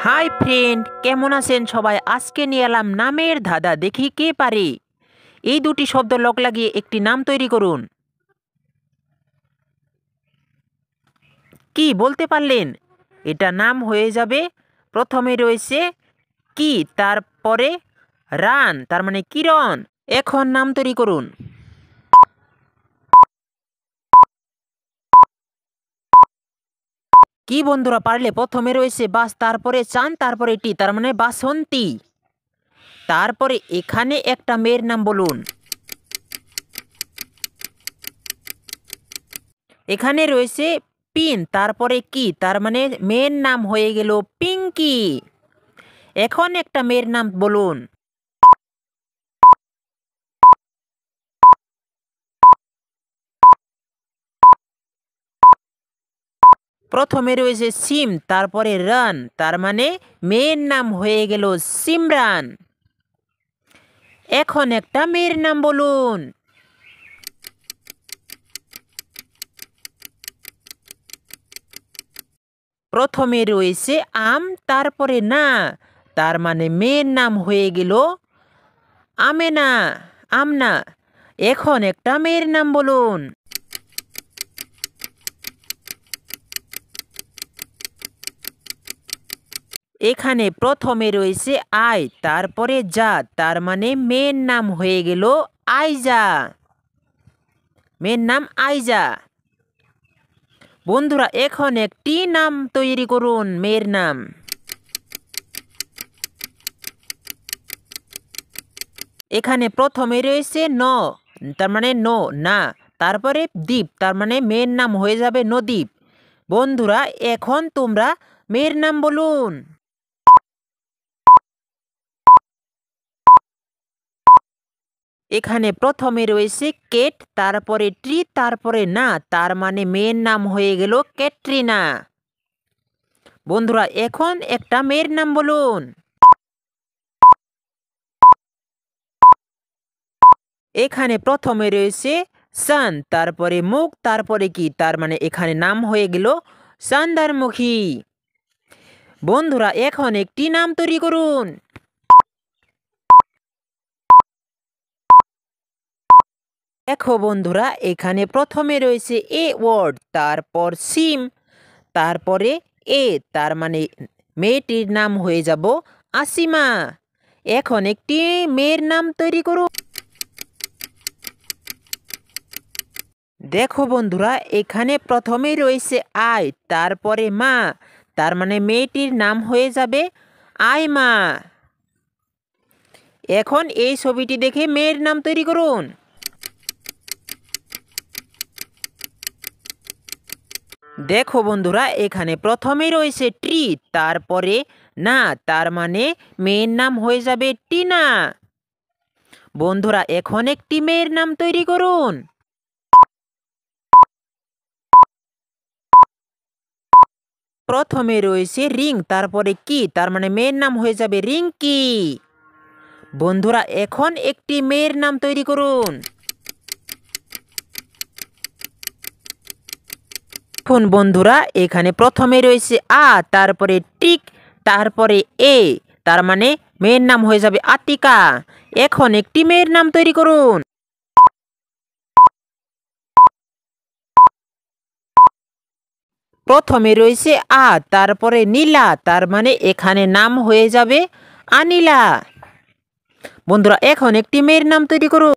Hi friend, কেমন আছেন সবাই? আজকে নিয়ে এলাম নামের ধাঁধা, দেখি কে পারে। এই দুটি শব্দ লগ লাগিয়ে একটি নাম তৈরি করুন। কি বলতে পারলেন? এটা নাম হয়ে যাবে। প্রথমে রয়েছে কি, তারপরে রান, তার মানে কিরণ। এখন নাম তৈরি করুন। কি বন্ধুরা পারলে? প্রথমে রয়েছে বাস, তারপরে চান, তারপরে টি, তার মানে বাসন্তী। তারপরে এখানে একটা মেয়ের নাম বলুন। এখানে রয়েছে পিন, তারপরে কি, তার মানে মেয়ের নাম হয়ে গেল পিঙ্কি। এখন একটা মেয়ের নাম বলুন। প্রথমে রয়েছে সিম, তারপরে রান, তার মানে মেয়ের নাম হয়ে গেল সিমরান। এখন একটা মেয়ের নাম বলুন। প্রথমে রয়েছে আম, তারপরে না, তার মানে মেয়ের নাম হয়ে গেল আমেনা, আমনা। এখন একটা মেয়ের নাম বলুন। এখানে প্রথমে রয়েছে আই, তারপরে যা, তার মানে মেয়ের নাম হয়ে গেল আইজা, মেয়ের নাম আইজা। বন্ধুরা এখন একটি নাম তৈরি করুন, মেয়ের নাম। এখানে প্রথমে রয়েছে ন, তার মানে নো না, তারপরে দ্বীপ, তার মানে মেয়ের নাম হয়ে যাবে নদীপ। বন্ধুরা এখন তোমরা মেয়ের নাম বলুন। এখানে প্রথমে রয়েছে কেট, তারপরে ট্রি, তারপরে না, তার মানে মেয়ের নাম হয়ে গেল ক্যাটরিনা। বন্ধুরা এখন একটা মেয়ের নাম বলুন। এখানে প্রথমে রয়েছে সান, তারপরে মুখ, তারপরে কি, তার মানে এখানে নাম হয়ে গেল সন্ধ্যারমুখী। বন্ধুরা এখন একটি নাম তৈরি করুন। দেখো বন্ধুরা এখানে প্রথমে রয়েছে এ ওয়ার্ড, তারপর সিম, তারপরে এ, তার মানে মেয়েটির নাম হয়ে যাব আসিমা। এখন একটি মেয়ের নাম তৈরি করুন। দেখো বন্ধুরা এখানে প্রথমে রয়েছে আই, তারপরে মা, তার মানে মেয়েটির নাম হয়ে যাবে আইমা। এখন এই ছবিটি দেখে মেয়ের নাম তৈরি করুন। দেখো বন্ধুরা এখানে প্রথমে রয়েছে ট্রি, তারপরে না, তার মানে মেয়ের নাম হয়ে যাবে টিনা। বন্ধুরা এখন একটি মেয়ের নাম তৈরি করুন। প্রথমে রয়েছে রিং, তারপরে কি, তার মানে মেয়ের নাম হয়ে যাবে রিঙ্কি। বন্ধুরা এখন একটি মেয়ের নাম তৈরি করুন। এখন বন্ধুরা এখানে প্রথমে রয়েছে আ, তারপরে টিক, তারপরে এ, তার মানে মেয়ের নাম হয়ে যাবে আতিকা। এখন একটি মেয়ের নাম তৈরি করুন। প্রথমে রয়েছে আ, তারপরে নীলা, তার মানে এখানে নাম হয়ে যাবে আনিলা। বন্ধুরা এখন একটি মেয়ের নাম তৈরি করুন।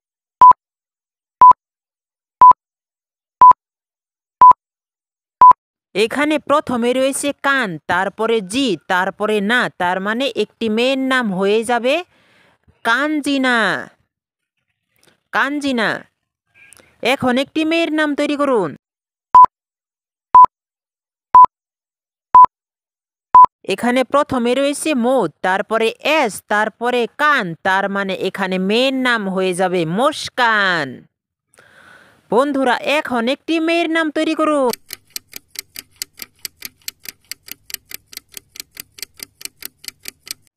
এখানে প্রথমে রয়েছে কান, তারপরে জি, তারপরে না, তার মানে একটি মেয়ের নাম হয়ে যাবে কাঞ্জিনা, কাঞ্জিনা। এখন একটি মেয়ের নাম তৈরি করুন। এখানে প্রথমে রয়েছে মোদ, তারপরে এস, তারপরে কান, তার মানে এখানে মেয়ের নাম হয়ে যাবে মুস্কান। বন্ধুরা এখন একটি মেয়ের নাম তৈরি করুন।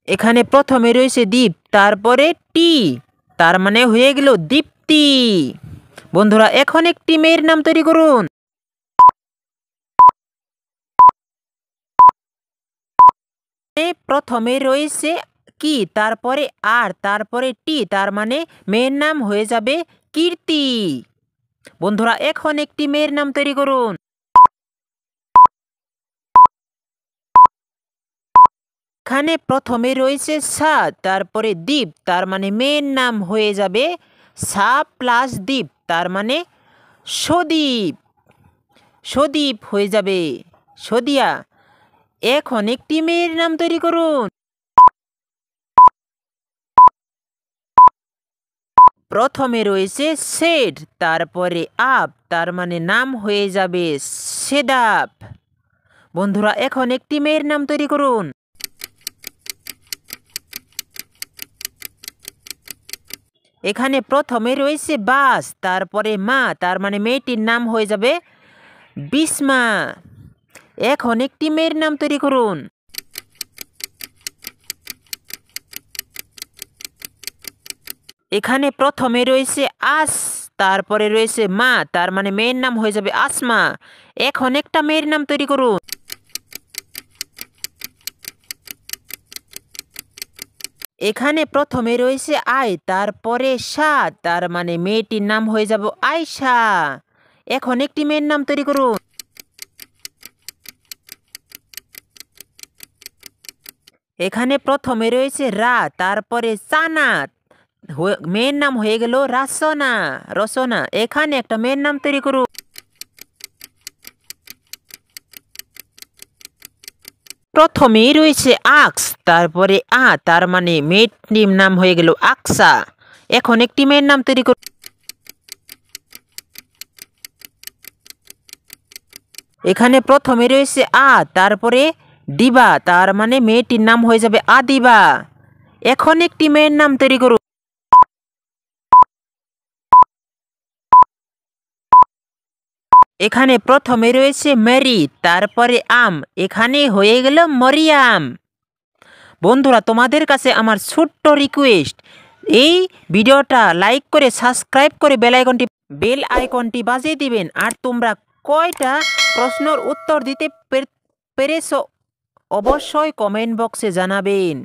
এখানে প্রথমে রয়েছে দীপ, তারপরে টি, তার মানে হয়ে গেল দীপ্তি। বন্ধুরা এখন একটি মেয়ের নাম তৈরি করুন। প্রথমে রয়েছে কি, তারপরে আর, তারপরে টি, তার মানে মেয়ের নাম হয়ে যাবে কীর্তি। বন্ধুরা এখন একটি মেয়ের নাম তৈরি করুন। এখানে প্রথমে রয়েছে সা, তারপরে দ্বীপ, তার মানে মেয়ের নাম হয়ে যাবে সা প্লাস দ্বীপ, তার মানে সদীপ। সদীপ হয়ে যাবে সদিয়া। এখন একটি মেয়ের নাম তৈরি করুন। প্রথমে রয়েছে সেড, তারপরে আপ, তার মানে নাম হয়ে যাবে সেদাপ। বন্ধুরা এখন একটি মেয়ের নাম তৈরি করুন। এখানে প্রথমে রয়েছে বাস, তারপরে মা, তার মানে মেয়েটির নাম হয়ে যাবে বিস্মা। এখন একটি মেয়ের নাম তৈরি করুন। এখানে প্রথমে রয়েছে আস, তারপরে রয়েছে মা, তার মানে মেয়ের নাম হয়ে যাবে আসমা। এখন একটা মেয়ের নাম তৈরি করুন। এখানে প্রথমে রয়েছে আয়, তারপরে সা, তার মানে মেয়েটির নাম হয়ে যাব আয়শা। এখন একটি মেয়ের নাম তৈরি করুন। এখানে প্রথমে রয়েছে রা, তারপরে সানা, মেয়ের নাম হয়ে গেল রাসনা, রসনা। এখানে একটা মেয়ের নাম তৈরি করুন। প্রথমেই রয়েছে আক্স, তারপরে তার মানে মেয়েটির নাম হয়ে গেল আকসা। এখন একটি মেয়ের নাম তৈরি করুন। এখানে প্রথমে রয়েছে তারপরে দিবা, তার মানে মেয়েটির নাম হয়ে যাবে আদিবা। এখন একটি মেয়ের নাম তৈরি করুন। এখানে প্রথমে রয়েছে মেরি, তারপরে এখানে হয়ে গেল মরিয়াম। বন্ধুরা তোমাদের কাছে আমার ছোট্ট রিকোয়েস্ট, এই ভিডিওটা লাইক করে সাবস্ক্রাইব করে বেল আইকনটি বাজিয়ে দিবেন। আর তোমরা কয়টা প্রশ্নের উত্তর দিতে পেরেছো অবশ্যই কমেন্ট বক্সে জানাবেন।